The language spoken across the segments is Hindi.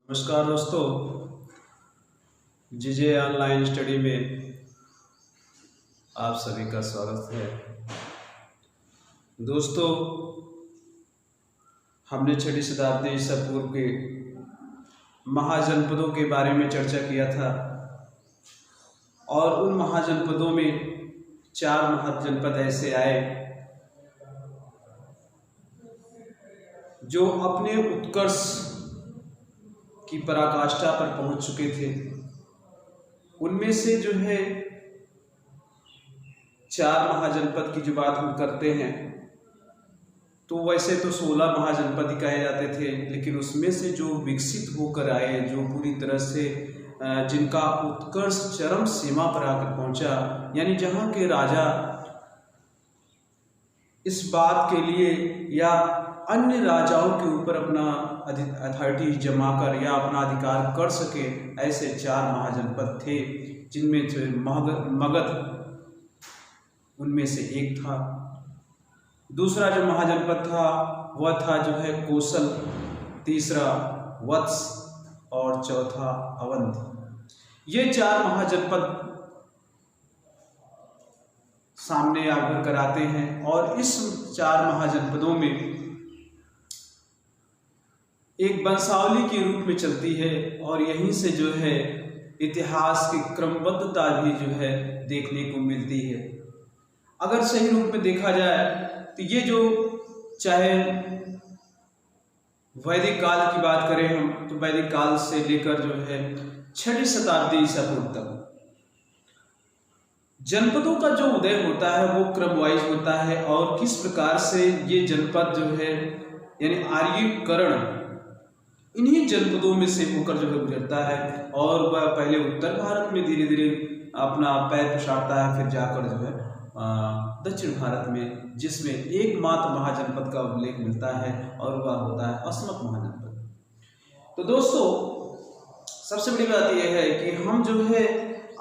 नमस्कार दोस्तों, जीजे ऑनलाइन स्टडी में आप सभी का स्वागत है। दोस्तों, हमने 6वीं शताब्दी ईसा पूर्व के महाजनपदों के बारे में चर्चा किया था और उन महाजनपदों में 4 महाजनपद ऐसे आए जो अपने उत्कर्ष की पराकाष्ठा पर पहुंच चुके थे। उनमें से जो है 4 महाजनपद की जो बात हम करते हैं तो वैसे तो 16 महाजनपद ही कहे जाते थे, लेकिन उसमें से जो विकसित होकर आए, जो पूरी तरह से जिनका उत्कर्ष चरम सीमा पर आकर पहुंचा, यानी जहां के राजा इस बात के लिए या अन्य राजाओं के ऊपर अपना अथॉरिटी जमा कर या अपना अधिकार कर सके, ऐसे 4 महाजनपद थे जिनमें से मगध उनमें से एक था। दूसरा जो महाजनपद था वह था जो है कौशल, तीसरा वत्स और चौथा अवंत। ये 4 महाजनपद सामने आकर कराते हैं और इस 4 महाजनपदों में एक वंशावली के रूप में चलती है और यहीं से जो है इतिहास की क्रमबद्धता भी जो है देखने को मिलती है। अगर सही रूप में देखा जाए तो ये जो चाहे वैदिक काल की बात करें हम, तो वैदिक काल से लेकर जो है 6वीं शताब्दी ईसा पूर्व तक जनपदों का जो उदय होता है वो क्रम वाइज होता है और किस प्रकार से ये जनपद जो है यानी आर्यीकरण इन्हीं जनपदों में से होकर जो है गुजरता है और वह पहले उत्तर भारत में धीरे धीरे अपना पैर पसारता है, फिर जाकर जो है दक्षिण भारत में, जिसमें एकमात्र महाजनपद का उल्लेख मिलता है और वह होता है अस्मक महाजनपद। तो दोस्तों, सबसे बड़ी बात यह है कि हम जो है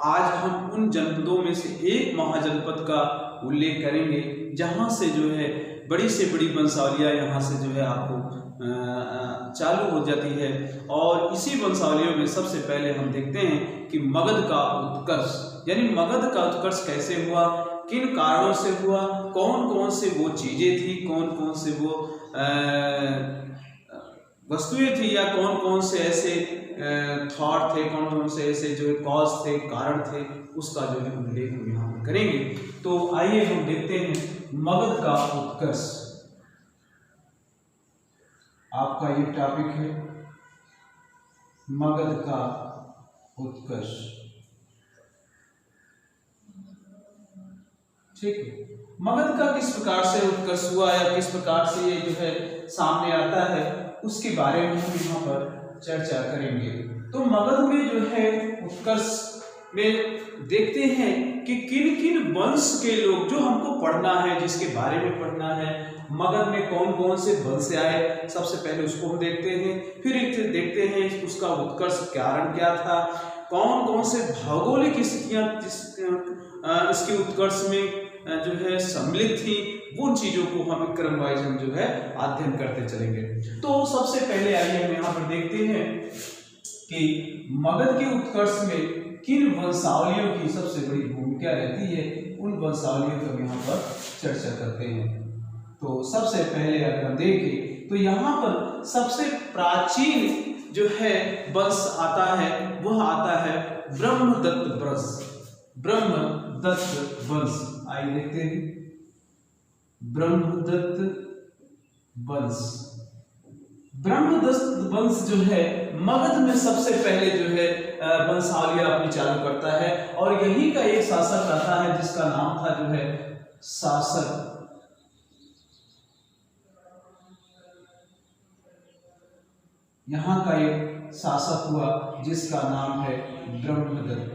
आज हम उन जनपदों में से एक महाजनपद का उल्लेख करेंगे जहां से जो है बड़ी से बड़ी वंशावलियां यहाँ से जो है आपको चालू हो जाती है। और इसी वंशावलियों में सबसे पहले हम देखते हैं कि मगध का उत्कर्ष, यानी मगध का उत्कर्ष कैसे हुआ, किन कारणों से हुआ, कौन कौन से वो चीजें थी, कौन कौन से वो वस्तुएं थी, या कौन कौन से ऐसे थॉट थे, कौन कौन से ऐसे जो कॉज थे, कारण थे, उसका जो है उल्लेख हम यहाँ पर करेंगे। तो आइए हम देखते हैं मगध का उत्कर्ष। आपका ये टॉपिक है मगध का उत्कर्ष, ठीक है। मगध का किस प्रकार से उत्कर्ष हुआ या किस प्रकार से ये जो है सामने आता है, उसके बारे में हम यहाँ पर चर्चा करेंगे। तो मगध में जो है उत्कर्ष में देखते हैं कि किन किन वंश के लोग, जो हमको पढ़ना है, जिसके बारे में पढ़ना है, मगध में कौन कौन से वंश आए, सबसे पहले उसको हम देखते हैं। फिर एक देखते हैं उसका उत्कर्ष कारण क्या था, कौन कौन से भौगोलिक स्थितियां इसके उत्कर्ष में जो है सम्मिलित थी, उन चीजों को हम क्रम वाइज हम जो है अध्ययन करते चलेंगे। तो सबसे पहले आइए हम यहाँ पर देखते हैं कि मगध के उत्कर्ष में किन वंशावलियों की सबसे बड़ी भूमिका रहती है, उन वंशावलियों को यहाँ पर चर्चा करते हैं। तो सबसे पहले अगर हम देखें तो यहाँ पर सबसे प्राचीन जो है वंश आता है, वह आता है ब्रह्मदत्त वंश। ब्रह्मदत्त वंश, आइए देखते हैं ब्रह्मदत्त वंश। ब्रह्मदत्त वंश जो है मगध में सबसे पहले जो है वंशावलियां अपनी चालू करता है और यही का एक शासक आता है जिसका नाम था जो है शासक। यहाँ का एक शासक हुआ जिसका नाम है ब्रह्मदत्त।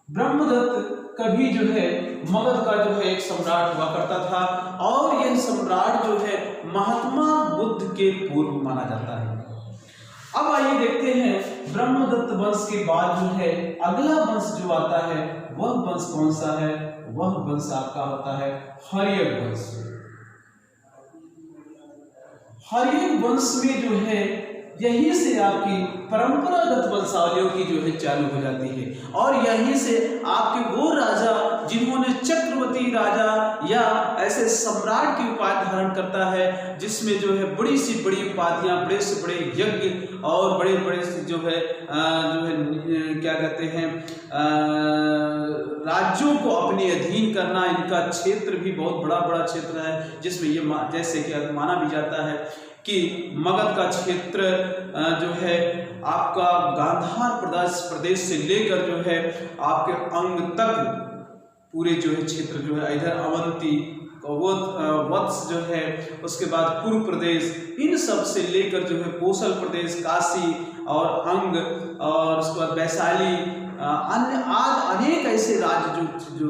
ब्रह्मदत्त कभी जो है मगध का जो है एक सम्राट हुआ करता था और यह सम्राट जो है महात्मा बुद्ध के पूर्व माना जाता है। अब आइए देखते हैं ब्रह्मदत्त वंश के बाद जो है अगला वंश जो आता है, वह वंश कौन सा है, वह वंश आपका होता है हर्यक वंश। हर्यक वंश में जो है यहीं से आपकी परंपरागत वंशावलियों की जो है चालू हो जाती है। और यहीं से आपके वो राजा जिन्होंने चक्रवर्ती राजा या ऐसे सम्राट की उपाधि धारण करता है, जिसमें जो है बड़ी सी बड़ी उपाधियां, बड़े से बड़े यज्ञ और बड़े बड़े जो है क्या कहते हैं राज्यों को अपने अधीन करना। इनका क्षेत्र भी बहुत बड़ा बड़ा क्षेत्र है, जिसमें ये जैसे कि माना भी जाता है कि मगध का क्षेत्र जो है आपका गांधार प्रदेश से लेकर जो है आपके अंग तक पूरे जो है क्षेत्र जो है, इधर अवंती वत्स जो है, उसके बाद पूर्व प्रदेश, इन सब से लेकर जो है कौशल प्रदेश, काशी और अंग, और उसके बाद वैशाली, अन्य अनेक ऐसे राज्य जो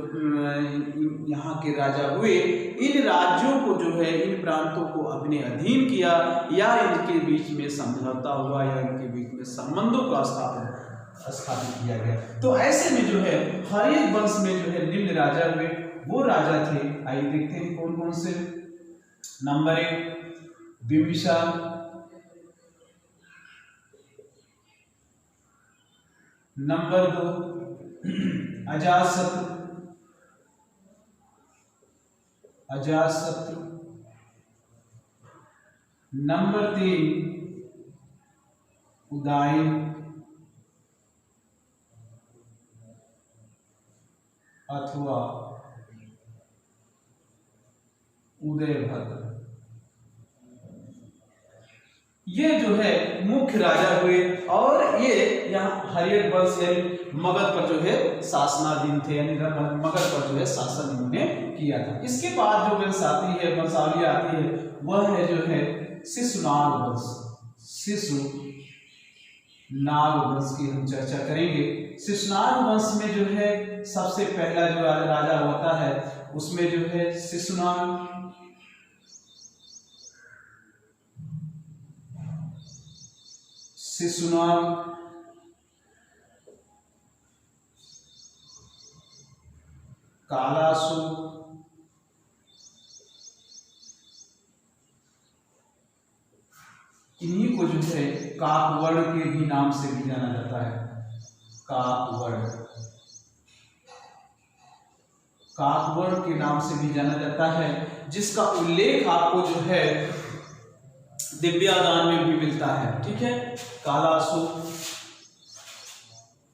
यहाँ के राजा हुए, इन राज्यों को जो है, इन प्रांतों को अपने अधीन किया या इनके बीच में समझौता हुआ या इनके बीच में संबंधों का स्थापित किया गया। तो ऐसे में जो है हर एक वंश में जो है निम्न राजा हुए। वो राजा थे, आइए देखते हैं कौन कौन से। Number 1 Bimbisara, number 2 Ajatashatru, number 3 Udayan अथवा उदयभद्र। ये जो है मुख्य राजा हुए और ये यहाँ हरियर वंश यानी मगध पर जो है शासनाधीन थे, यानी मगध पर जो है शासन इन्होंने किया था। इसके बाद जो वंश आती है, वंशावली आती है, वह है जो है शिशुनाग वंश। शिशुनाग वंश की हम चर्चा करेंगे। शिशुनाग वंश में जो है सबसे पहला जो राजा होता है, उसमें जो है शिशुनाग कालासुर, इन्हीं को जो है काकवर्ण के भी नाम से भी जाना जाता है। काकवर्ण के नाम से भी जाना जाता है, जिसका उल्लेख आपको जो है दिव्यादान में भी मिलता है। ठीक है, कालासुर,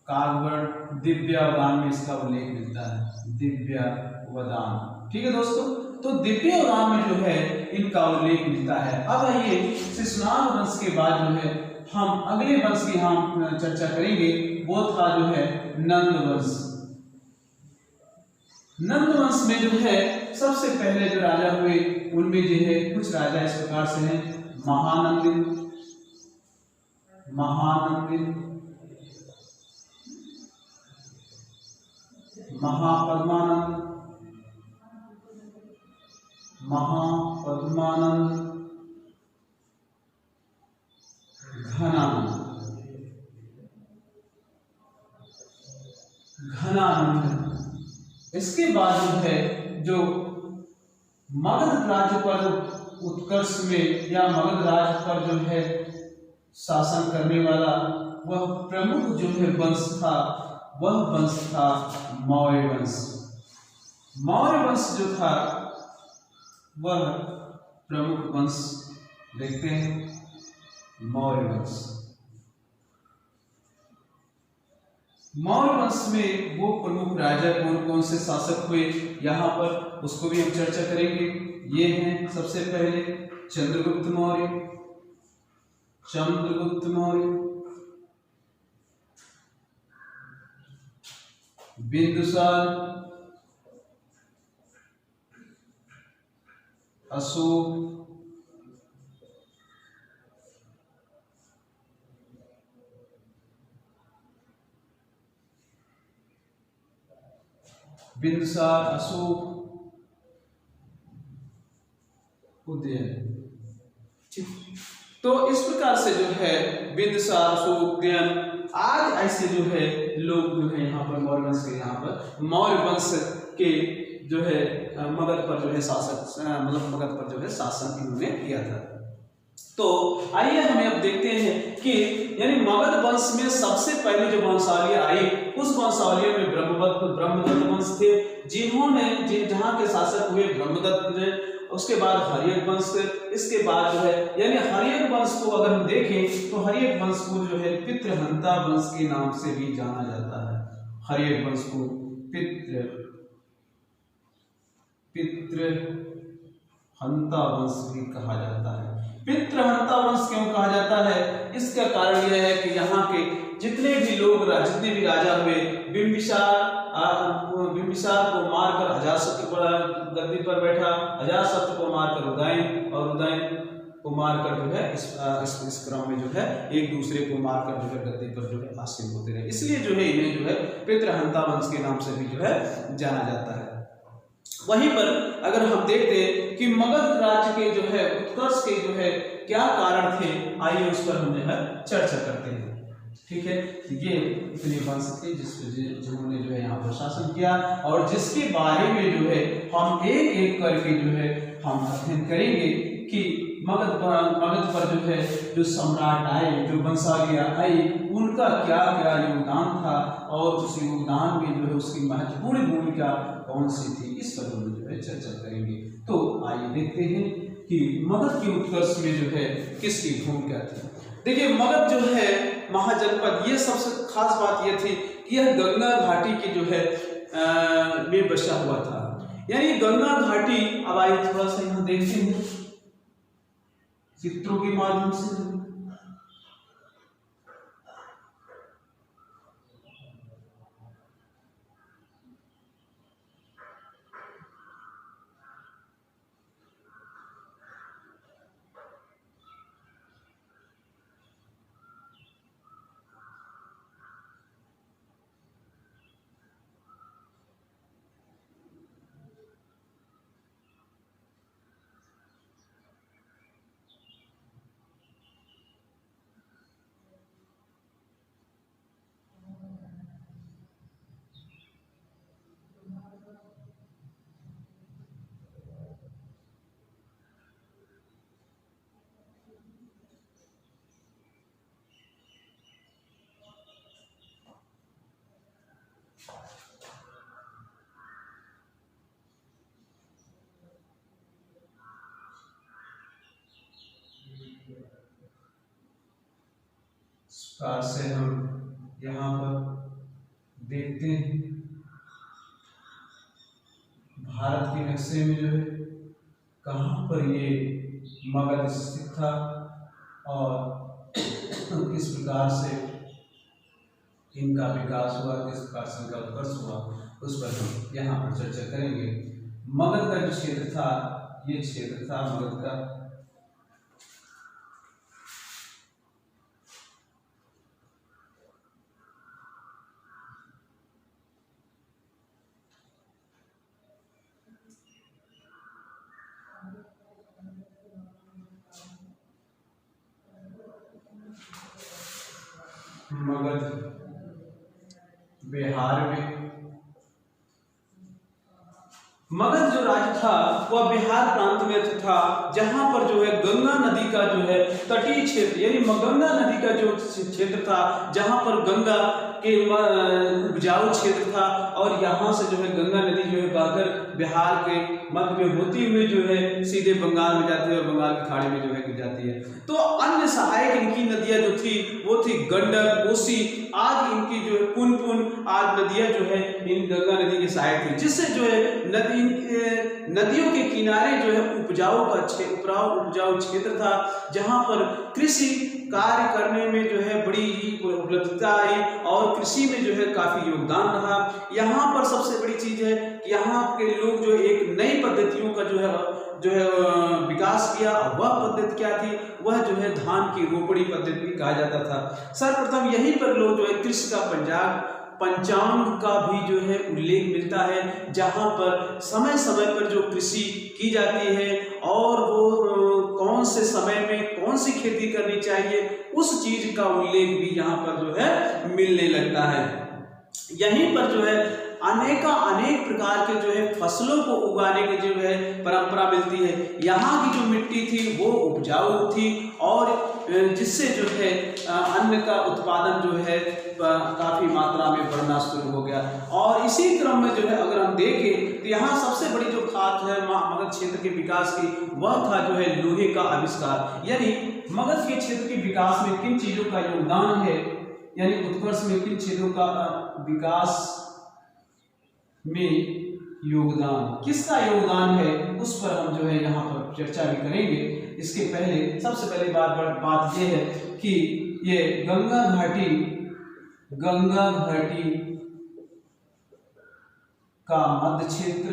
काकवर्ण, दिव्यादान में इसका उल्लेख मिलता है, दिव्यावदान। ठीक है दोस्तों, तो दिव्यावदान में जो है इनका उल्लेख मिलता है। अब आइए शिशुनाग वंश के बाद जो है हम अगले वंश की हम चर्चा करेंगे, वो था जो है नंद वंश। नंद वंश में जो है सबसे पहले जो राजा हुए, उनमें जो है कुछ राजा इस प्रकार से हैं। महानंदिन, महापद्मानंद, घनानंद। इसके बाद जो है जो मगध राज्य पर उत्कर्ष में या मगध राज्य पर जो है शासन करने वाला वह प्रमुख जो है वंश था, वह वंश था मौर्य वंश। मौर्य वंश जो था वह प्रमुख वंश, देखते हैं मौर्य वंश। मौर्य वंश में वो प्रमुख राजा कौन कौन से शासक हुए यहाँ पर, उसको भी हम चर्चा करेंगे। ये हैं सबसे पहले चंद्रगुप्त मौर्य, बिंदुसार, अशोक, उदयन। तो इस प्रकार से जो है बिंदुसार, अशोक, उदयन आज ऐसे जो है लोग जो है यहाँ पर मौर्य वंश के, यहाँ पर मौर्य वंश के जो है मगध पर जो है शासक, मतलब मगध पर जो है शासन इन्होंने किया था। तो आइए हमें अब देखते हैं कि यानी मगध वंश में सबसे पहले जो वंशावली आई उस वंशावली में ब्रह्मदत्त वंश थे, जिन्होंने जहाँ के शासक हुए ब्रह्मदत्त ने, उसके बाद हर्यक वंश, इसके बाद जो है यानी हर्यक वंश को अगर हम देखें तो हर्यक वंश को जो है पितृहंता वंश के नाम से भी जाना जाता है। हर्यक वंश को पितृहंता वंश भी कहा जाता है। पितृहंता वंश क्यों कहा जाता है? इसका कारण यह है कि यहाँ के जितने भी राजा हुए, बिंबिसार को मारकर अजातशत्रु गद्दी पर बैठा, अजातशत्रु को मारकर उदयन, और उदयन को मारकर जो है इस क्रम में जो है एक दूसरे को मारकर जो है गद्दी पर जो है आसीन होते रहे, इसलिए जो है इन्हें जो है पितृहंता वंश के नाम से भी जो है जाना जाता है। वहीं पर अगर हम देखते हैं कि मगध राज्य के जो है उत्कर्ष के जो है क्या कारण थे, आइए उस पर हम जो है चर्चा करते हैं। ठीक है, ये इतने वंश थे जिन्होंने जो है यहाँ पर शासन किया, और जिसके बारे में जो है हम एक एक करके जो है हम अध्ययन करेंगे कि मगध पर जो है जो सम्राट आए, जो वंशावलियाँ आई, उनका क्या क्या योगदान था, और उस योगदान में जो है उसकी महत्वपूर्ण भूमिका कौन सी थी, इस पर हम जो है चर्चा करेंगे। तो आइए देखते हैं कि मगध के उत्कर्ष में जो है किसकी भूमिका थी। देखिए, मगध जो है महाजनपद, ये सबसे खास बात ये थी कि यह गंगा घाटी की जो है में बसा हुआ था। यानी गंगा घाटी, अब आइए थोड़ा सा यहाँ देखते हैं चित्रों के माध्यम से। प्रकार से हम यहाँ पर देखते हैं भारत के नक्शे में जो है कहाँ पर ये मगध स्थित था और किस प्रकार से इनका विकास हुआ, किस प्रकार से इनका उत्कर्ष हुआ, उस पर हम यहाँ पर चर्चा करेंगे। मगध का जो क्षेत्र था, ये क्षेत्र था मगध का। मगध बिहार में, मगध जो राज्य था वह बिहार प्रांत में था, जहां पर जो है गंगा नदी का जो है तटीय क्षेत्र, यानी गंगा नदी का जो क्षेत्र था, जहां पर गंगा के उपजाऊ क्षेत्र था, और यहाँ से जो है गंगा नदी जो है बहकर बिहार के मध्य में होती हुई जो है सीधे बंगाल में जाती है और बंगाल की खाड़ी में जो है गिर जाती है। तो अन्य सहायक इनकी नदियां जो थी वो थी गंडक, कोसी, आज इनकी जो है पुन आज नदियां जो है इन गंगा नदी के सहायक थी, जिससे जो है नदियों के किनारे जो है उपजाऊ क्षेत्र था, जहां पर कृषि कार्य करने में जो है बड़ी ही उपलब्धता आई और कृषि में जो है काफी योगदान रहा। यहाँ पर सबसे बड़ी चीज है कि यहाँ के लोग जो एक नई पद्धतियों का जो है विकास किया। वह पद्धति क्या थी? वह जो है धान की रोपड़ी पद्धति कहा जाता था। सर्वप्रथम यहीं पर लोग जो है कृषि का पंचांग का भी जो है उल्लेख मिलता है, जहां पर समय समय पर जो कृषि की जाती है और वो कौन से समय में कौन सी खेती करनी चाहिए, उस चीज का उल्लेख भी यहाँ पर जो है मिलने लगता है। यहीं पर जो है अनेक प्रकार के जो है फसलों को उगाने की जो है परंपरा मिलती है। यहाँ की जो मिट्टी थी वो उपजाऊ थी और जिससे जो है अन्न का उत्पादन जो है काफी मात्रा में बढ़ना शुरू हो गया। और इसी क्रम में जो है अगर हम देखें तो यहाँ सबसे बड़ी जो खात है मगध क्षेत्र के विकास की, वह था जो है लोहे का आविष्कार। यानी मगध के क्षेत्र के विकास में किन चीजों का योगदान है, यानी उत्कर्ष में किन चीजों का विकास में योगदान, किसका योगदान है, उस पर हम जो है यहाँ पर चर्चा भी करेंगे। इसके पहले सबसे पहले बात यह है कि ये गंगा घाटी का मध्य क्षेत्र,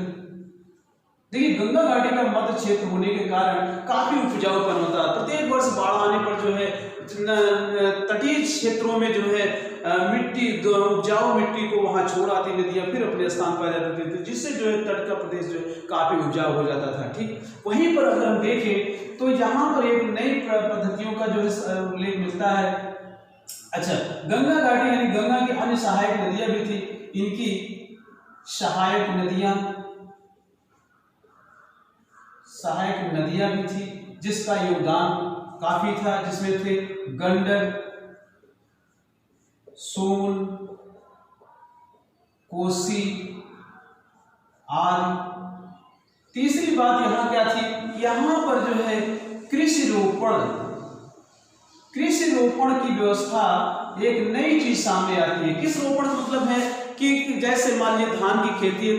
देखिए गंगा घाटी का मध्य क्षेत्र होने के कारण काफी उपजाऊपन होता है। प्रत्येक वर्ष बाढ़ आने पर जो है तटीय क्षेत्रों में जो है मिट्टी, उपजाऊ मिट्टी को वहां छोड़ आती नदियां फिर अपने स्थान पर आ जाती थी, जिससे जो है तट का प्रदेश जो है काफी उपजाऊ हो जाता था। ठीक वहीं पर अगर हम देखें तो यहाँ पर एक नई पद्धतियों का जो है उल्लेख मिलता है। अच्छा, गंगा घाटी यानी गंगा की अन्य सहायक नदियां भी थी, इनकी सहायक नदियां भी थी जिसका योगदान काफी था, जिसमें थे गंडक, सोन, कोसी आदि। तीसरी बात यहाँ क्या थी, यहाँ पर जो है कृषि रोपण की व्यवस्था एक नई चीज सामने आती है। किस रोपण का मतलब है कि जैसे मान लीजिए धान की खेती है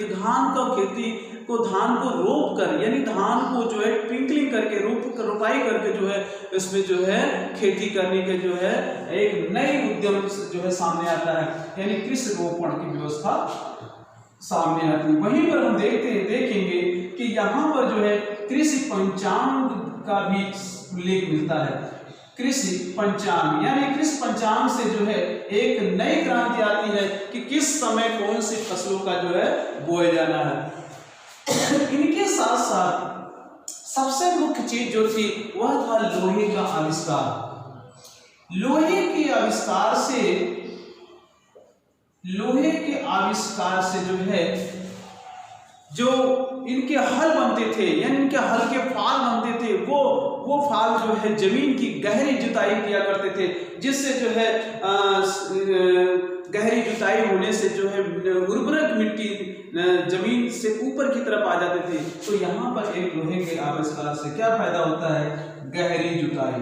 तो धान को रोप कर, यानी धान को जो है ट्विंकलिंग करके रोपाई करके जो है इसमें जो है खेती करने के जो है एक नई उद्यम जो है सामने आता है, यानी कृषि रोपण की व्यवस्था सामने आती है। वहीं पर हम देखेंगे कि यहाँ पर जो है कृषि पंचांग का भी उल्लेख मिलता है। कृषि पंचांग, यानी कृषि पंचांग से जो है एक नई क्रांति आती है कि किस समय कौन सी फसलों का जो है बोया जाना है। इनके साथ साथ सबसे मुख्य चीज जो थी वह था लोहे का आविष्कार। लोहे के आविष्कार से जो है जो इनके हल बनते थे, यानी इनके हल के फाल बनते थे, वो फाल जो है जमीन की गहरी जुताई किया करते थे, जिससे जो है गहरी जुताई होने से जो है उर्वरक मिट्टी जमीन से ऊपर की तरफ आ जाते थे। तो यहाँ पर एक लोहे के आविष्कार से क्या फायदा होता है, गहरी जुताई।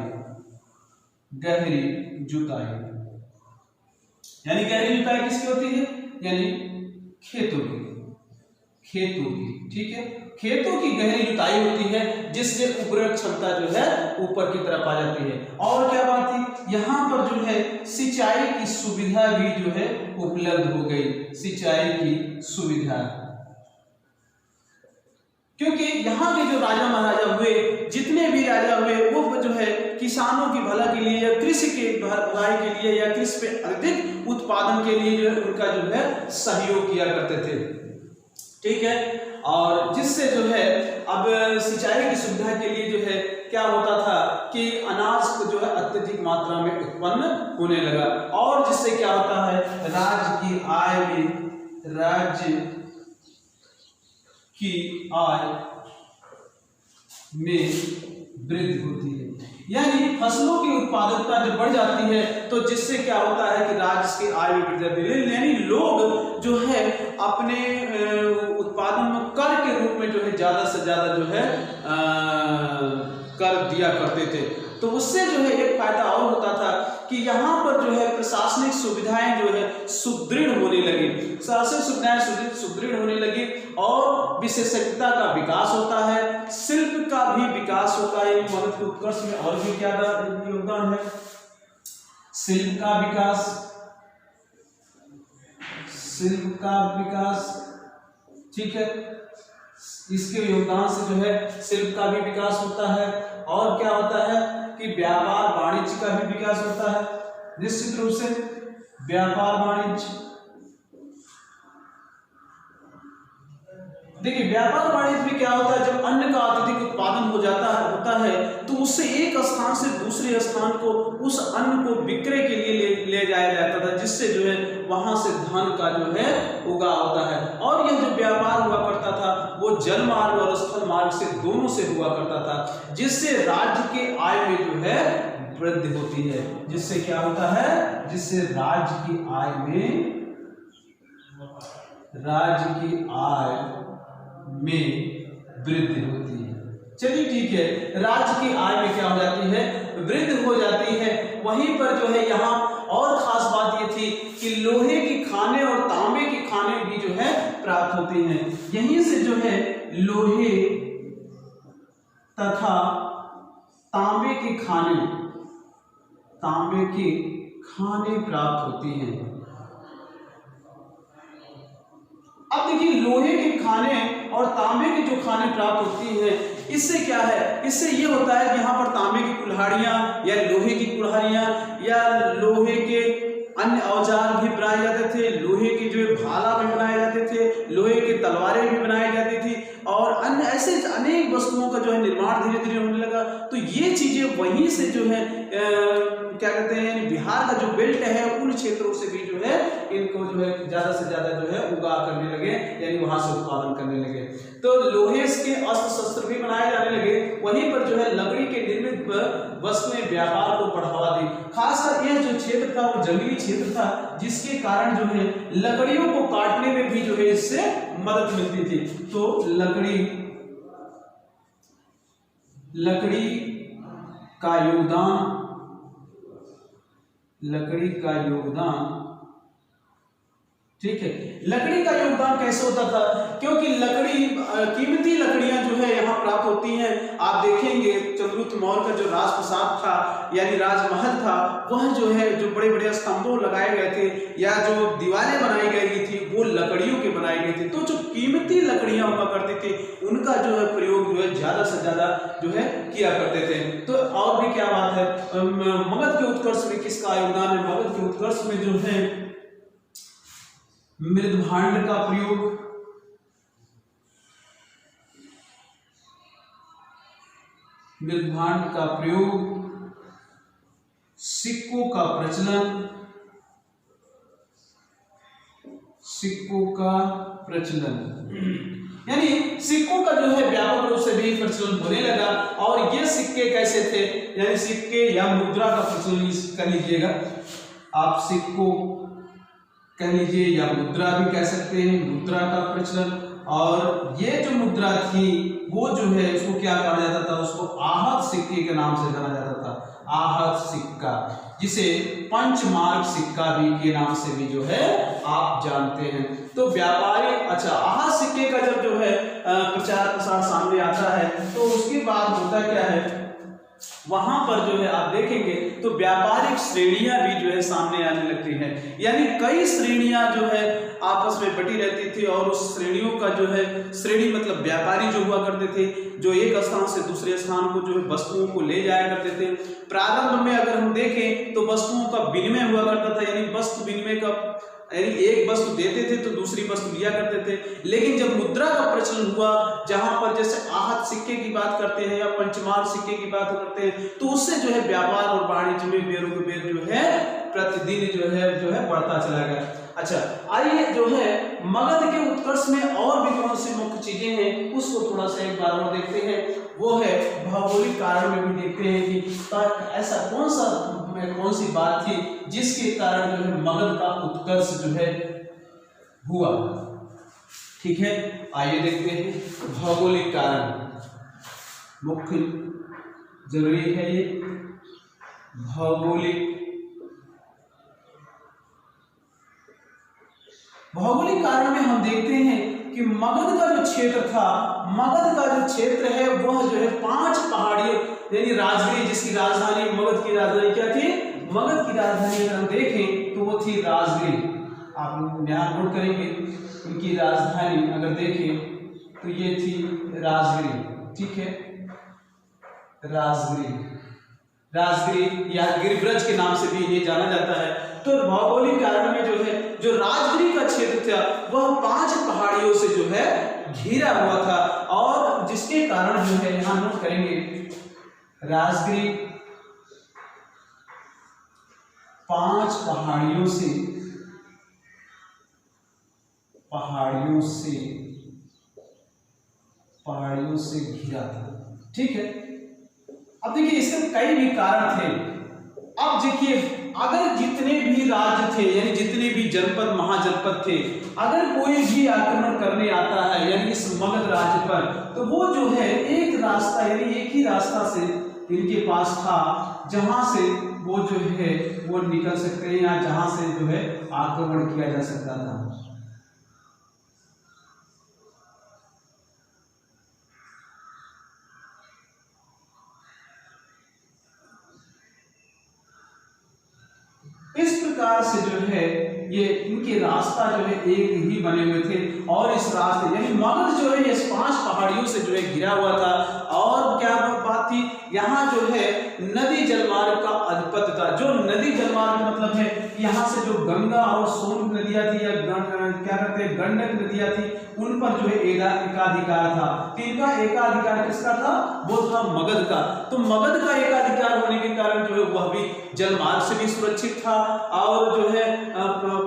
यानी गहरी जुताई किसकी होती है, यानी खेतों की, ठीक है, खेतों की गहरी जुताई होती है जिससे उर्वरक क्षमता जो है ऊपर की तरफ आ जाती है। और क्या बात थी, यहाँ पर जो है सिंचाई की सुविधा भी जो है उपलब्ध हो गई, सिंचाई की सुविधा, क्योंकि यहाँ के जो राजा महाराजा हुए, जितने भी राजा हुए, वो जो है किसानों की भला के लिए या कृषि के भलाई के लिए या कृषि पे अधिक उत्पादन के लिए जो है उनका जो है सहयोग किया करते थे। ठीक है, और जिससे जो है अब सिंचाई की सुविधा के लिए जो है क्या होता था कि अनाज को जो है अत्यधिक मात्रा में उत्पन्न होने लगा, और जिससे क्या होता है राज्य की आय में वृद्धि होती है। यानी फसलों की उत्पादकता जब बढ़ जाती है तो जिससे क्या होता है कि राज्य की आय में वृद्धि होती है, यानी लोग जो है अपने उत्पादन में कर के रूप में जो है ज्यादा से ज्यादा जो है कर दिया करते थे। तो उससे जो है एक फायदा और होता था कि यहाँ पर जो है प्रशासनिक सुविधाएं जो है सुदृढ़ होने लगी, प्रशासनिक सुविधाएं सुदृढ़ होने लगी, और विशेषज्ञता का विकास होता है, शिल्प का भी विकास होता है। मगध के उत्कर्ष में और भी क्या योगदान है, शिल्प का विकास, ठीक है, इसके योगदान से जो है शिल्प का भी विकास होता है। और क्या होता है कि व्यापार वाणिज्य का भी विकास होता है, निश्चित रूप से व्यापार वाणिज्य, देखिए व्यापार वाणिज्य में क्या होता है, जब अन्न का अत्यधिक उत्पादन होता है तो उससे एक स्थान से दूसरे स्थान को उस अन्न को विक्रय के लिए ले जाया जाता था, जिससे जो है वहां से धन का जो है उगाह होता है। और यह जो व्यापार हुआ करता था वो जल मार्ग और स्थल मार्ग से दोनों से हुआ करता था, जिससे राज्य के आय में जो है वृद्धि होती है। जिससे क्या होता है, जिससे राज्य की आय में वृद्धि होती है। चलिए ठीक है, राज्य की आय में क्या हो जाती है, वृद्धि हो जाती है। वहीं पर जो है यहाँ और खास बात ये थी कि लोहे की खाने और तांबे की खाने भी जो है प्राप्त होती हैं। यहीं से जो है लोहे तथा तांबे की खाने प्राप्त होती हैं। अब देखिए लोहे के खाने और तांबे की जो खाने प्राप्त होती हैं, इससे क्या है, इससे ये होता है कि यहाँ पर तांबे की कुल्हाड़ियाँ या लोहे की कुल्हाड़ियाँ या लोहे के अन्य औजार भी बनाए जाते थे, लोहे के जो भाला भी बनाए जाते थे, लोहे के तलवारें भी बनाई जाती थी और अन्य ऐसे अनेक वस्तुओं का जो है निर्माण धीरे धीरे होने लगा। तो ये चीजें वहीं से जो है क्या कहते हैं, बिहार का जो बेल्ट है उन क्षेत्रों से भी जो है इनको जो है ज्यादा से ज्यादा जो है उगा करने लगे, यानी वहां से उत्पादन करने लगे। तो लोहे के अस्त्र शस्त्र भी बनाए जाने लगे। वहीं पर जो है लकड़ी के निर्मित वस्तुएं व्यापार को बढ़ावा दी। खासकर यह जो क्षेत्र था वो जंगली क्षेत्र था, जिसके कारण जो है लकड़ियों को काटने में भी जो है इससे मदद मिलती थी। तो लकड़ी का योगदान ठीक है। लकड़ी का योगदान कैसे होता था, क्योंकि लकड़ी कीमती लकड़ियां जो है यहाँ प्राप्त होती हैं। आप देखेंगे चंद्रगुप्त मौर्य का जो राजप्रासाद था यानी राजमहल था, वह जो है जो बड़े बड़े स्तंभों लगाए गए थे या जो दीवारें बनाई गई थी वो लकड़ियों की बनाई गई थी। तो जो कीमती लकड़ियां हुआ करती थी उनका जो है प्रयोग जो है ज्यादा से ज्यादा जो है किया करते थे। तो और भी क्या बात है, मगध के उत्कर्ष में किसका योगदान है, मगध के उत्कर्ष में जो है मृदभांड का प्रयोग, सिक्कों का प्रचलन यानी सिक्कों का जो है व्यापक रूप से भी प्रचलन होने लगा। और ये सिक्के कैसे थे, यानी सिक्के या मुद्रा का प्रचलन कर लीजिएगा आप, सिक्कों कह लीजिए या मुद्रा भी कह सकते हैं, मुद्रा का प्रचलन। और ये जो मुद्रा थी वो जो है उसको क्या कहा जाता था, उसको आहत सिक्के के नाम से जाना जाता था, आहत सिक्का, जिसे पंचमार्क सिक्का भी के नाम से भी जो है आप जानते हैं। तो व्यापारी आहत सिक्के का जब जो है प्रचार प्रसार सामने आता है तो उसके बाद होता क्या है, वहां पर जो है आप देखेंगे तो व्यापारिक श्रेणियां भी जो है सामने आने लगती हैं। यानी कई श्रेणियां जो है आपस में बटी रहती थी और उस श्रेणियों का जो है, श्रेणी मतलब व्यापारी जो हुआ करते थे, जो एक स्थान से दूसरे स्थान को जो है वस्तुओं को ले जाया करते थे। प्रारंभ में अगर हम देखें तो वस्तुओं का विनिमय हुआ करता था, यानी वस्तु विनिमय का, यानी एक वस्तु देते थे तो दूसरी वस्तु लिया करते थे। लेकिन जब मुद्रा का प्रचलन हुआ, जहां पर जैसे आहत सिक्के की बात करते हैं या पंचमार्क सिक्के की बात करते हैं, तो उससे जो है व्यापार और वाणिज्य में बेरों के बेर जो है प्रतिदिन जो है बढ़ता चला गया। अच्छा, आइए जो है मगध के उत्कर्ष में और भी कौन सी मुख्य चीजें हैं उसको थोड़ा सा एक बार और देखते हैं। वो है भौगोलिक कारण में भी देखते हैं कि ऐसा कौन सी बात थी जिसके कारण जो है मगध का उत्कर्ष जो है हुआ। ठीक है, आइए देखते हैं भौगोलिक कारण, मुख्य जरूरी है ये भौगोलिक कारण में हम देखते हैं कि मगध का जो क्षेत्र था, मगध का जो क्षेत्र है वह जो है 5 पहाड़ियों यानी राजगिरी, जिसकी राजधानी, मगध की राजधानी क्या थी, मगध की राजधानी अगर हम देखें तो वो थी राजगिरी। आप ध्यान नोट करेंगे, उनकी राजधानी अगर देखें तो ये थी राजगिरी। ठीक है, राजगिरी या गिरिब्रज के नाम से भी इन्हें जाना जाता है। तो भौगोलिक कारण में जो है जो राजगिरी का क्षेत्र था वह 5 पहाड़ियों पहाड़ियों से जो है घिरा हुआ था, और जिसके कारण जो है यहां नोट करेंगे राजगिरी 5 पहाड़ियों से घिरा था। ठीक है, अब देखिए इसके कई भी कारण थे। अब देखिए अगर जितने भी राज्य थे यानी जितने भी जनपद महाजनपद थे, अगर कोई भी आक्रमण करने आता है यानी इस मगध राज्य पर, तो वो जो है एक रास्ता यानी एक ही रास्ता से इनके पास था जहां से वो जो है वो निकल सकते हैं या जहां से जो है आक्रमण किया जा सकता था। इस प्रकार से जो है ये इनके रास्ता जो है एक ही बने हुए थे, और इस रास्ते यानी मगध जो है ये 5 पहाड़ियों से जो है घिरा हुआ था। और क्या बात थी, यहाँ जो है नदी जलमार्ग का अधिपत्य था। जो नदी जलमार्ग मतलब है यहाँ से जो गंगा और सोन नदियां थी या क्या कहते हैं गंडक नदियां थी, उन पर जो है एकाधिकार था। तो इनका एकाधिकार किसका था, वो था मगध का। तो मगध का एकाधिकार होने के कारण जो है वह भी जलमार्ग से भी सुरक्षित था, और जो है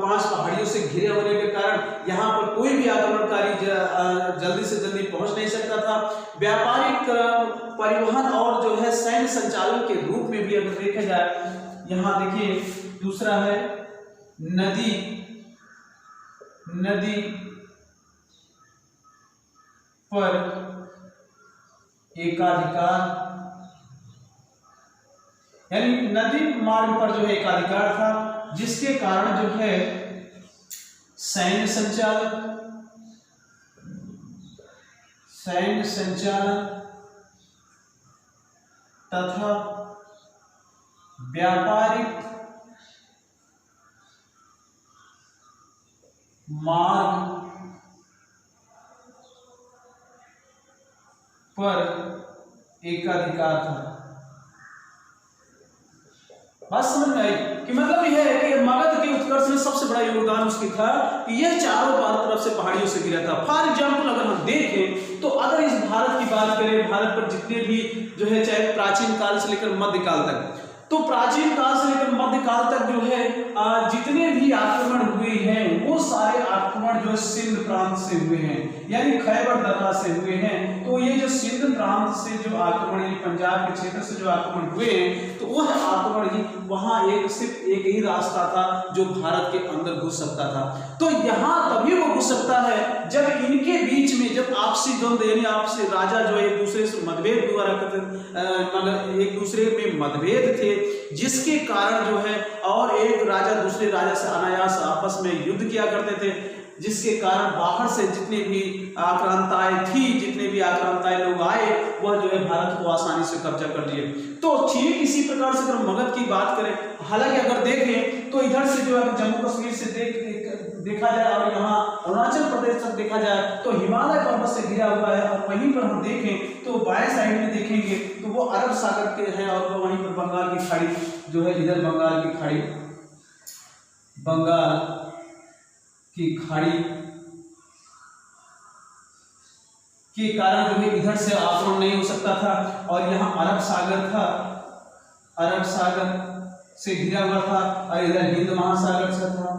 5 पहाड़ियों से घिरे होने के कारण यहाँ पर कोई भी आक्रमणकारी जल्दी से जल्दी पहुंच नहीं सकता था। व्यापारिक परिवहन और जो है सैन्य संचालन के रूप में भी अगर देखा जाए, यहाँ देखिए दूसरा है नदी पर एकाधिकार, यानी नदी मार्ग पर जो है एकाधिकार था, जिसके कारण जो है सैन्य संचालन तथा व्यापारिक मार्ग पर एकाधिकार था। बात समझ में आई कि मतलब यह है कि मगध के उत्कर्ष में सबसे बड़ा योगदान उसकी था कि यह चारों तरफ से पहाड़ियों से घिरा था। फॉर एग्जाम्पल अगर हम देखें तो अगर इस भारत की बात करें, भारत पर जितने भी जो है चाहे प्राचीन काल से लेकर मध्यकाल तक, तो प्राचीन काल से लेकर मध्यकाल तक जो है जितने भी आक्रमण हुए हैं वो सारे आक्रमण जो है सिंध प्रांत से हुए हैं, यानी खैबर दर्रा से हुए हैं। तो ये जो सिंध प्रांत से जो आक्रमण पंजाब के क्षेत्र से जो आक्रमण हुए हैं, तो वह आक्रमण ही वहां सिर्फ एक ही रास्ता था जो भारत के अंदर घुस सकता था। तो यहाँ तभी वो घुस सकता है जब इनके बीच में जब आपसी द्वंद यानी आपसी राजा जो एक दूसरे से मतभेद हुआ करते, एक दूसरे में मतभेद थे, जिसके कारण जो है और एक राजा दूसरे राजा से अनायास आपस में युद्ध किया करते थे, जिसके कारण बाहर से जितने भी आक्रांताएं थी, जितने भी आक्रांताएं लोग आए, वह जो है भारत को आसानी से कब्जा कर लिए। तो ठीक इसी प्रकार से अगर मगध की बात करें, हालांकि अगर देखें तो इधर से जो है जम्मू कश्मीर से देखा जाए और यहाँ अरुणाचल प्रदेश तक देखा जाए तो हिमालय पर्वत से घिरा हुआ है, और वहीं पर हम देखें तो बाएं साइड में देखेंगे तो वो अरब सागर के हैं, और वहीं पर बंगाल की खाड़ी जो है, इधर बंगाल की खाड़ी के कारण जो है इधर से आक्रमण नहीं हो सकता था, और यहाँ अरब सागर था, अरब सागर से घिरा हुआ था, और इधर हिंद महासागर से था,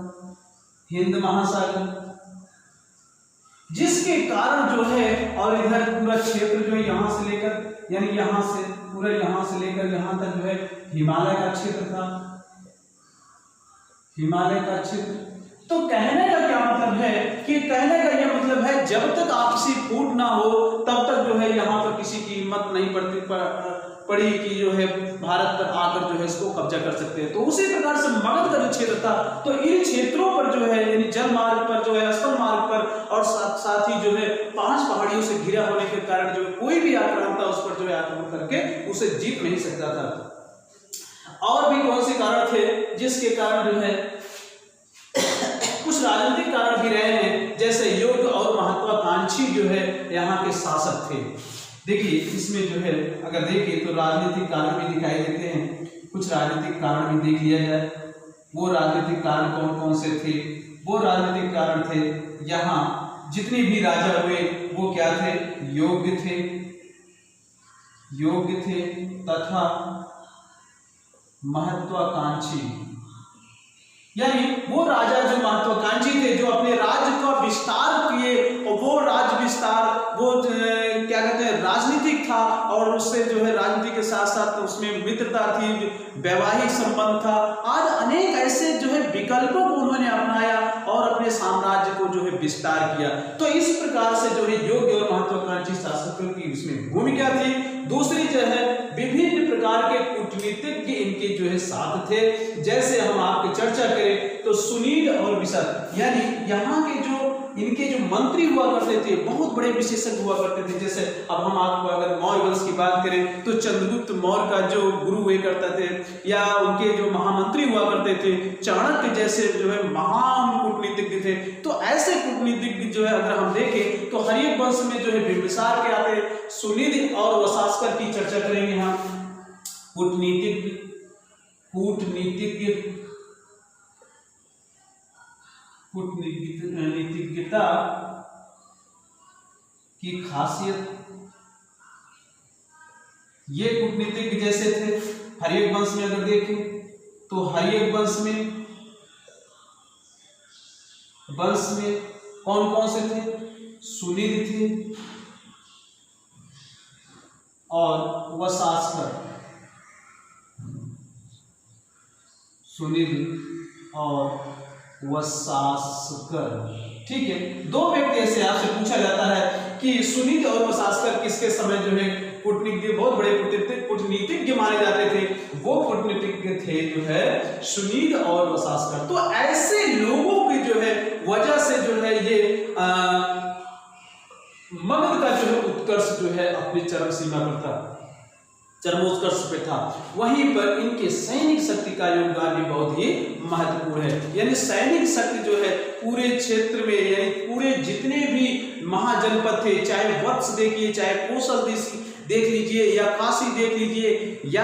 हिंद महासागर, जिसके कारण जो है और इधर पूरा क्षेत्र जो है यहाँ से लेकर यानी यहाँ से पूरा यहाँ से लेकर यहाँ तक जो है हिमालय का क्षेत्र था, हिमालय का क्षेत्र। तो कहने का क्या मतलब है कि कहने का यह मतलब है जब तक आपसी फूट ना हो तब तक जो है यहाँ पर किसी की हिम्मत नहीं पड़ी कि जो है भारत पर आकर जो है इसको कब्जा कर सकते हैं। तो उसी प्रकार से मगध का जो क्षेत्र था, तो इन क्षेत्रों पर जो है यानी जल मार्ग पर जो है, स्थल मार्ग पर, और साथ ही जो है 5 पहाड़ियों से घिरा होने के कारण जो है कोई भी आक्रांता उस पर जो है आक्रमण करके उसे जीत नहीं सकता था। और भी कौन से कारण थे जिसके कारण जो है कुछ राजनीतिक कारण भी रहे हैं, जैसे योग्य और महत्वाकांक्षी जो है यहाँ के शासक थे। देखिए इसमें जो है अगर देखें तो राजनीतिक कारण भी दिखाई देते हैं, कुछ राजनीतिक कारण भी देख लिया जाए। वो राजनीतिक कारण कौन कौन से थे? वो राजनीतिक कारण थे यहाँ जितने भी राजा हुए वो क्या थे? योग्य थे तथा महत्वाकांक्षी। यानी वो राजा जो महत्वाकांक्षी थे, जो अपने राज्य का विस्तार किए, और वो राज्य विस्तार वो क्या कहते हैं, राजनीतिक था, और उससे जो है राजनीति के साथ साथ उसमें मित्रता थी, वैवाहिक संबंध था, आज अनेक ऐसे जो है विकल्पों को उन्होंने अपनाया और अपने साम्राज्य को जो है विस्तार किया। तो इस प्रकार से जो है योग्य और महत्वाकांक्षी शासकों की उसमें भूमिका थी। दूसरी जो है विभिन्न प्रकार के कूटनीतिज्ञ इनके जो है साथ थे। जैसे हम आपकी चर्चा करें तो सुनील और विशद, यानी यहाँ के जो इनके जो मंत्री हुआ करते थे बहुत बड़े विशेषज्ञ हुआ करते थे। जैसे अब हम आपको अगर मौर्य वंश की बात करें तो चंद्रगुप्त मौर्य का जो गुरु हुए करते थे, या उनके जो महामंत्री हुआ करते थे चाणक्य जैसे जो है महान कूटनीतिज्ञ थे। तो ऐसे कूटनीतिज्ञ जो है अगर हम देखें तो हर्यक वंश में जो है बिंबिसार के आते, सुनिधि और वसास्कर की चर्चा करेंगे हम। कूटनीतिज्ञता की खासियत, ये कूटनीतिज्ञ जैसे थे हर्यक वंश में अगर देखें तो हर्यक वंश में कौन कौन से थे? सुनिधि थे और वसास्कर, सुनिधि और वसास्कर। ठीक है, दो व्यक्ति ऐसे आपसे पूछा जाता है कि सुनिधि और वसास्कर किसके समय जो है कूटनीतिज्ञ, बहुत बड़े कूटनीतिज्ञ माने जाते थे, वो कूटनीतिज्ञ थे जो है सुनिधि और वसास्कर। तो ऐसे लोगों की जो है वजह से जो है ये मगध का जो है उत्कर्ष जो है अपनी चरम सीमा पर था, चरमोत्कर्ष पे था। वहीं पर इनके सैनिक शक्ति का योगदान भी बहुत ही महत्वपूर्ण है। यानी सैनिक शक्ति जो है पूरे क्षेत्र में, यानी पूरे जितने भी महाजनपद थे, चाहे वत्स देखिए, चाहे कौशल देख लीजिए, या काशी देख लीजिए, या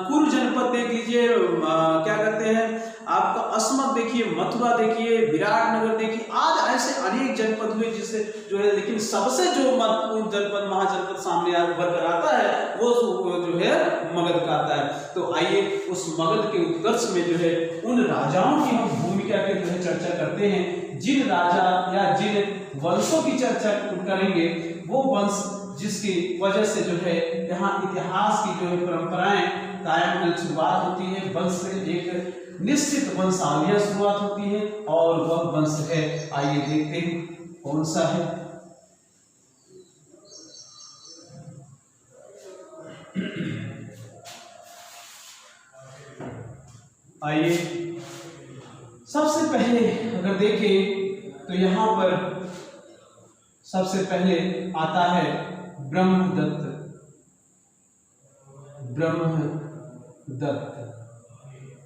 कुरु जनपद देख लीजिए, क्या कहते हैं आपका अस्मक देखिए, मथुरा देखिए, विराटनगर देखिए, आज ऐसे अनेक जनपद हुए जिससे जो है, लेकिन सबसे जो महत्वपूर्ण जनपद महाजनपद सामने उभर कर आता है वो जो है मगध का आता है। तो आइए उस मगध के उत्कर्ष में जो है उन राजाओं की हम भूमिका की जो है चर्चा करते हैं। जिन राजा या जिन वंशों की चर्चा करेंगे वो वंश जिसकी वजह से जो है यहाँ इतिहास की जो है परंपराएं कायम की शुरुआत होती है। वंश से एक निश्चित वंशावलियां शुरुआत होती है और वह वंश है, आइए देखते हैं कौन सा है। आइए सबसे पहले अगर देखें तो यहाँ पर सबसे पहले आता है ब्रह्मदत्त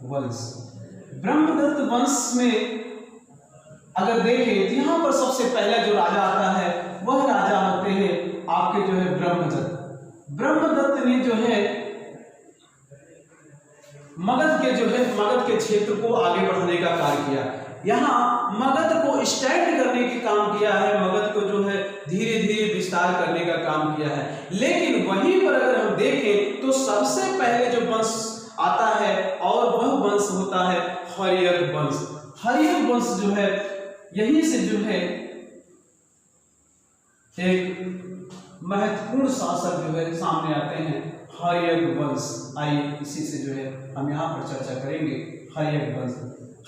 वंश। ब्रह्मदत्त वंश में अगर देखें तो यहाँ पर सबसे पहला जो राजा आता है वह राजा होते हैं आपके जो है ब्रह्मदत्त। ब्रह्मदत्त ने जो है मगध के क्षेत्र को आगे बढ़ाने का कार्य किया। यहाँ मगध को स्टैंड करने के काम किया है, मगध को जो है धीरे धीरे विस्तार करने का काम किया है। लेकिन वहीं पर अगर हम देखें तो सबसे पहले जो वंश आता है और वह वंश होता है हर्यक वंश। हर्यक वंश जो है यहीं से जो है एक महत्वपूर्ण शासक जो है सामने आते हैं, हर्यक वंश। आइए इसी से जो है हम यहाँ पर चर्चा करेंगे हर्यक वंश।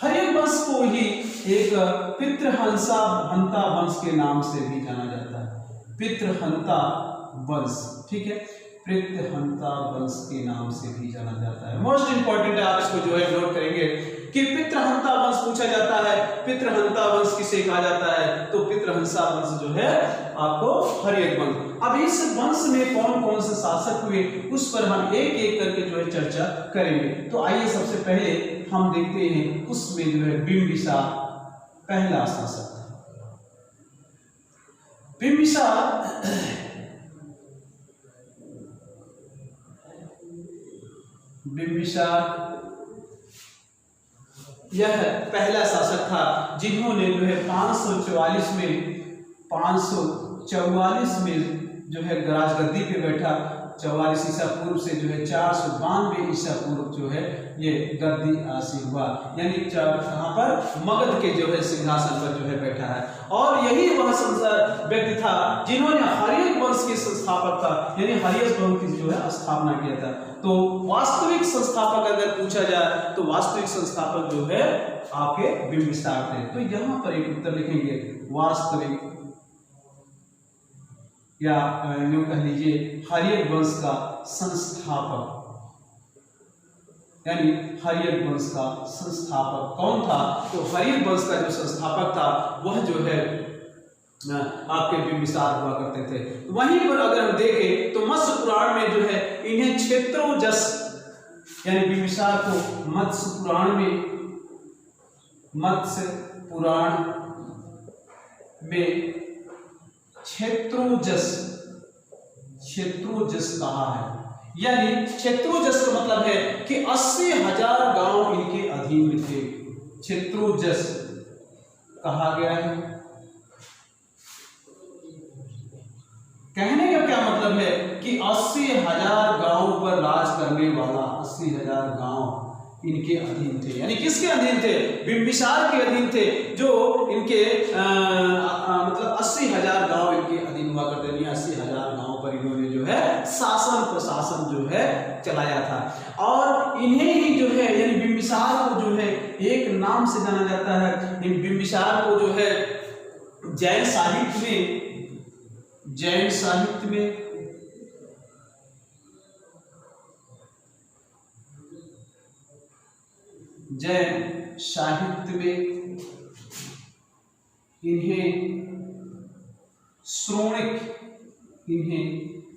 हर्यक वंश को ही एक पितृहंसा हंता वंश के नाम से भी जाना जाता है। पितृहंता वंश, ठीक है, पितृहंता वंश के नाम से भी जाना जाता है। मोस्ट इंपॉर्टेंट है, आप इसको जो है नोट करेंगे कि पितृहंता वंश पूछा जाता है। पितृहंता वंश किसे कहा जाता है? तो पितृहंसा वंश जो है आपको हर्यक वंश। अब इस वंश में कौन कौन से शासक हुए उस पर हम एक एक करके जो है चर्चा करेंगे। तो आइए सबसे पहले हम देखते हैं उसमें जो है बिंबिसार पहला शासक। बिंबिसार यह पहला शासक था जिन्होंने जो है 544 में 544 में जो है राजगद्दी पे बैठा। 44 ईसा पूर्व से जो है 492 ईसा पूर्व जो है ये गद्दी आसीन हुआ, यानी कहाँ पर, मगध के जो है सिंहासन पर जो है बैठा है। और यही वह व्यक्ति था जिन्होंने हर्यक वंश के संस्थापक था, यानी हर्यक वंश की जो है स्थापना किया था। तो वास्तविक संस्थापक अगर पूछा जाए तो वास्तविक संस्थापक जो है आपके बिंबिसार थे। तो यहाँ पर एक उत्तर लिखेंगे, वास्तविक या यूं कह लीजिए हर्यक वंश का संस्थापक, यानी हर्यक वंश का संस्थापक कौन था? तो हर्यक वंश का जो संस्थापक था वह जो है आपके बिंबिसार हुआ करते थे। वहीं पर अगर हम देखें तो मत्स्य पुराण में जो है इन्हें क्षेत्रोजस, यानी बिंबिसार को मत्स्य पुराण में क्षेत्रोजस कहा है। यानी क्षेत्रोजस का मतलब है कि 80,000 गांव इनके अधीन में थे। क्षेत्रोजस कहा गया है। कहने का क्या मतलब है कि 80,000 गांव पर राज करने वाला, 80,000 गांव इनके अधीन थे। यानी किसके अधीन थे? बिंबिसार के अधीन थे, जो इनके मतलब 80,000 गांव इनके अधीन हुआ करते थे। 80,000 गांव पर इन्होंने जो है शासन प्रशासन जो है चलाया था। और इन्हें ही जो है यानी बिंबिसार को जो है एक नाम से जाना जाता है। इन बिंबिसार को जो है जैन साहित्य में जैन साहित्य में इन्हें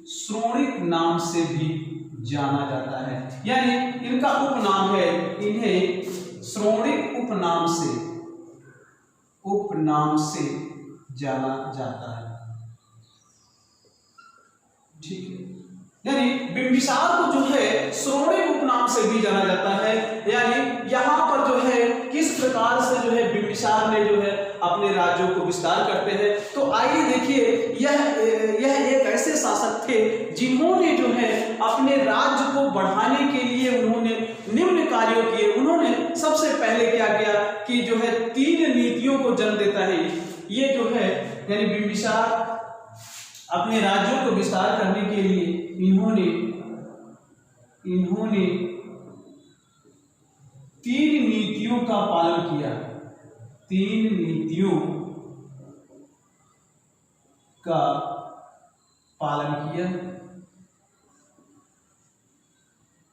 श्रोणिक नाम से भी जाना जाता है। यानी इनका उपनाम है, इन्हें श्रोणिक उपनाम से जाना जाता है। ठीक है, यानी बिंबिसार को जो है श्रोणिक उपनाम से भी जाना जाता है। यानी यहाँ पर जो है किस प्रकार से जो है बिंबिसार ने जो है अपने राज्यों को विस्तार करते हैं। तो आइए देखिए, यह एक ऐसे शासक थे जिन्होंने जो है अपने राज्य को बढ़ाने के लिए उन्होंने निम्न कार्यों किए। उन्होंने सबसे पहले क्या किया कि जो है 3 नीतियों को जन्म देता है। ये जो है यानी बिंबिसार अपने राज्यों को विस्तार करने के लिए इन्होंने 3 नीतियों का पालन किया। 3 नीतियों का पालन किया।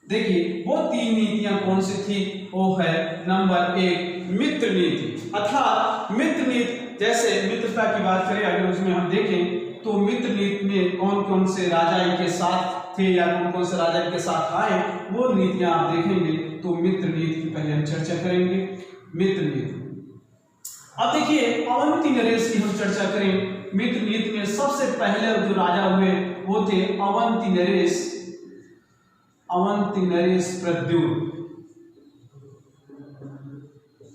देखिए वो 3 नीतियां कौन सी थी? वो है नंबर 1 मित्र नीति। अर्थात मित्र नीति, जैसे मित्रता की बात करें अगर उसमें हम देखें तो मित्र नीति में कौन कौन से राजा इनके साथ थे या कौन कौन से राजा इनके साथ आए, वो नीतियां आप देखेंगे। तो मित्र नीति की पहले हम चर्चा करेंगे। मित्र नीति, अब देखिए अवंती नरेश की हम चर्चा करें। मित्र नीति में सबसे पहले जो राजा हुए वो थे अवंती नरेश प्रद्युम्न।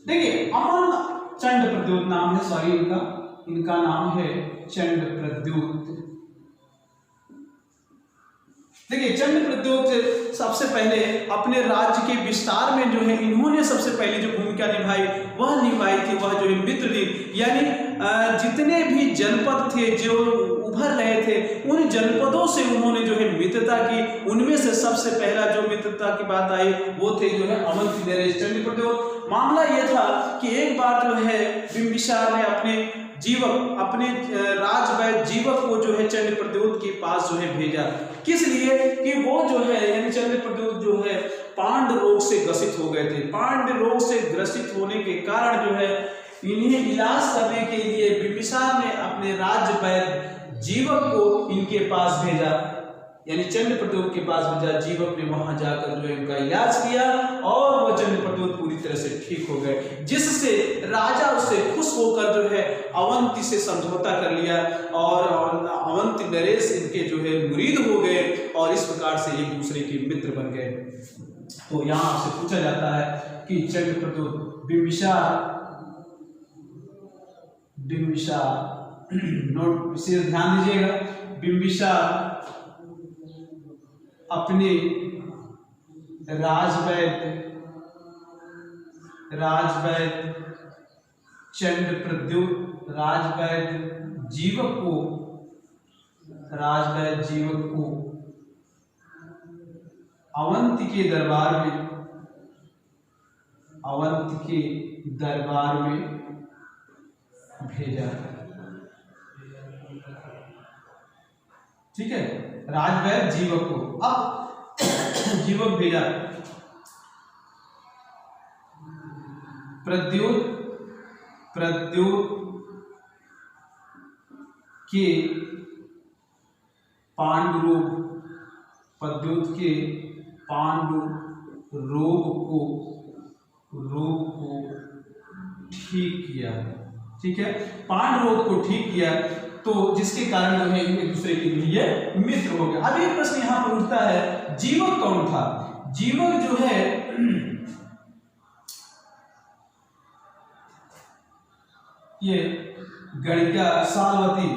देखिए अमन चंड प्रद्युम्न नाम है, सॉरी इनका नाम है चंड प्रद्युम्न। देखिए चंड प्रद्युम्न सबसे पहले अपने राज्य के विस्तार में जो है इन्होंने सबसे पहले जो भूमिका निभाई थी वह जो है मित्र नीति। यानी जितने भी जनपद थे जो उभर रहे थे उन जनपदों से उन्होंने जो है मित्रता की। उनमें से सबसे पहला जो मित्रता की बात आई वो थे जो है अवंती नरेश चंड प्रद्युम्न। मामला यह था कि एक बार जो है बिंबिसार ने अपने राजवैद्य जीवक को जो है चंड प्रद्युम्न के पास जो है भेजा। किस लिए? कि वो जो है यानी चंड प्रद्युम्न जो है पांड रोग से ग्रसित हो गए थे। पांड रोग से ग्रसित होने के कारण जो है इन्हें इलाज करने के लिए बिंबिसार ने अपने राजवैद्य जीवक को इनके पास भेजा, यानी चंड प्रद्युम्न के पास भेजा। जीवक ने वहां जाकर जो है उनका इलाज किया और वह चंड प्रद्युम्न पूरी तरह से ठीक हो गए, जिससे राजा उससे खुश होकर जो है अवंती से समझौता कर लिया और अवंती नरेश इनके जो है मुरीद हो गए और इस प्रकार से एक दूसरे के मित्र बन गए। तो यहाँ आपसे पूछा जाता है कि चंड प्रद्युम्न बिंबिसार नोट विशेष ध्यान दीजिएगा, बिंबिसार अपने राजवैद्य चंद्रप्रद्युत राजवैद्य जीवक को अवंती के दरबार में भेजा। ठीक है, राजवैद्य जीवक को, अब जीवक भेजा। प्रद्युत के पांडु रोग को ठीक किया। ठीक है, पांडु रोग को ठीक किया, तो जिसके कारण जो है एक दूसरे के लिए मित्र हो गए। अब एक प्रश्न यहां पर उठता है, जीवक कौन था? जीवक जो है ये गणिका सालवती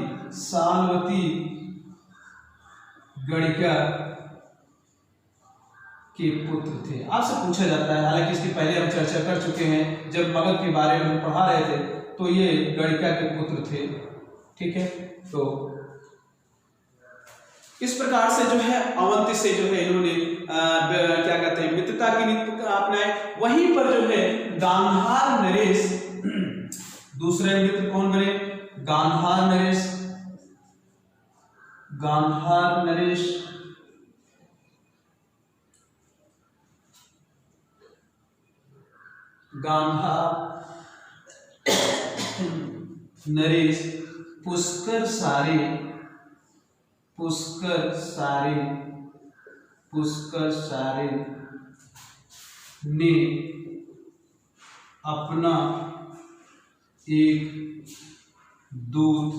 गणिका के पुत्र थे। आपसे पूछा जाता है, हालांकि इसकी पहले हम चर्चा कर चुके हैं जब मगध के बारे में हम पढ़ा रहे थे, तो ये गणिका के पुत्र थे। ठीक है, तो इस प्रकार से जो है अवंती से जो है इन्होंने क्या कहते हैं मित्रता की नीति अपनाए। वहीं पर जो है गांधार नरेश, दूसरे मित्र कौन बने? गांधार नरेश पुष्कर सारे ने अपना एक दूत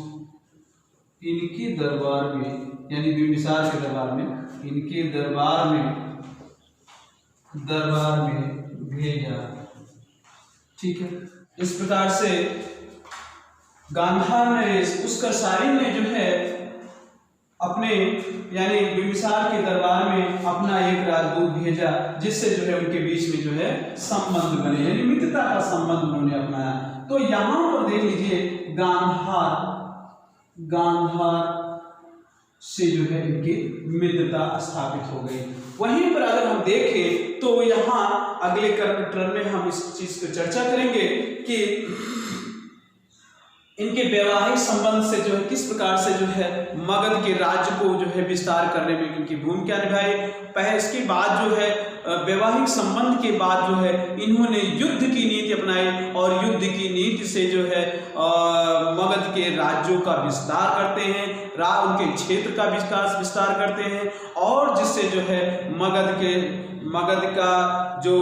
इनके दरबार में, यानी बिंबिसार के दरबार में, इनके दरबार में भेजा। ठीक है, इस प्रकार से गांधार नरेश पुष्कर सारी ने जो है अपने यानी बिंबिसार के दरबार में अपना एक राजदूत भेजा, जिससे जो है उनके बीच में जो है संबंध बने, यानी मित्रता का संबंध उन्होंने अपनाया। तो यहां पर देख लीजिए गांधार से जो है इनकी मित्रता स्थापित हो गई। वहीं पर अगर हम देखें तो यहाँ अगले टर्म में हम इस चीज पर चर्चा करेंगे कि इनके वैवाहिक संबंध से जो है किस प्रकार से जो है मगध के राज्य को जो है विस्तार करने में इनकी भूमिका निभाई। पहले इसके बाद जो है वैवाहिक संबंध के बाद जो है इन्होंने युद्ध की नीति अपनाई और युद्ध की नीति से जो है मगध के राज्यों का विस्तार करते हैं, उनके क्षेत्र का विस्तार करते हैं, और जिससे जो है मगध का जो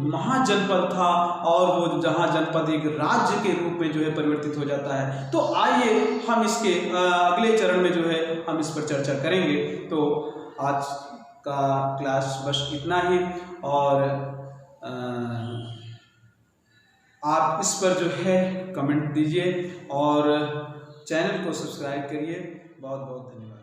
महाजनपद था और वो जहाँ जनपद एक राज्य के रूप में जो है परिवर्तित हो जाता है। तो आइए हम इसके अगले चरण में जो है हम इस पर चर्चा करेंगे। तो आज का क्लास बस इतना ही, और आप इस पर जो है कमेंट दीजिए और चैनल को सब्सक्राइब करिए। बहुत बहुत धन्यवाद।